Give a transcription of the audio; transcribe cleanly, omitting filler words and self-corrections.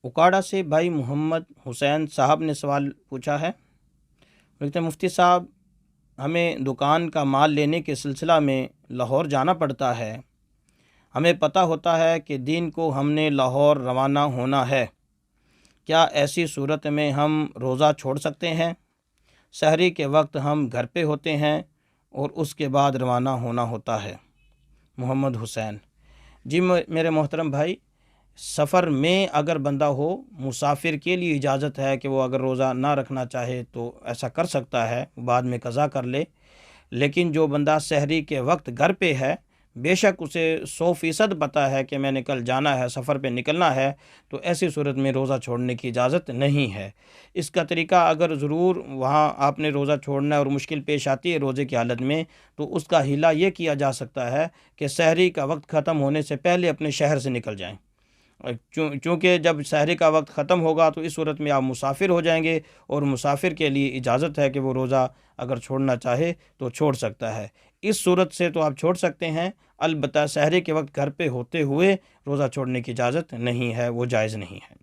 اکاڑا سے بھائی محمد حسین صاحب نے سوال پوچھا ہے۔ لکھتے ہیں مفتی صاحب، ہمیں دکان کا مال لینے کے سلسلہ میں لاہور جانا پڑتا ہے۔ ہمیں پتہ ہوتا ہے کہ دن کو ہم نے لاہور روانہ ہونا ہے، کیا ایسی صورت میں ہم روزہ چھوڑ سکتے ہیں؟ سحری کے وقت ہم گھر پہ ہوتے ہیں اور اس کے بعد روانہ ہونا ہوتا ہے۔ محمد حسین: جی میرے محترم بھائی، سفر میں اگر بندہ ہو، مسافر کے لیے اجازت ہے کہ وہ اگر روزہ نہ رکھنا چاہے تو ایسا کر سکتا ہے، بعد میں قضا کر لے۔ لیکن جو بندہ سحری کے وقت گھر پہ ہے، بے شک اسے 100% پتہ ہے کہ میں نے کل جانا ہے، سفر پہ نکلنا ہے، تو ایسی صورت میں روزہ چھوڑنے کی اجازت نہیں ہے۔ اس کا طریقہ اگر ضرور وہاں آپ نے روزہ چھوڑنا ہے اور مشکل پیش آتی ہے روزے کی حالت میں، تو اس کا حیلہ یہ کیا جا سکتا ہے کہ سحری کا وقت ختم ہونے سے پہلے اپنے شہر سے نکل جائیں، چونکہ جب سحری کا وقت ختم ہوگا تو اس صورت میں آپ مسافر ہو جائیں گے، اور مسافر کے لیے اجازت ہے کہ وہ روزہ اگر چھوڑنا چاہے تو چھوڑ سکتا ہے۔ اس صورت سے تو آپ چھوڑ سکتے ہیں، البتہ سحری کے وقت گھر پہ ہوتے ہوئے روزہ چھوڑنے کی اجازت نہیں ہے، وہ جائز نہیں ہے۔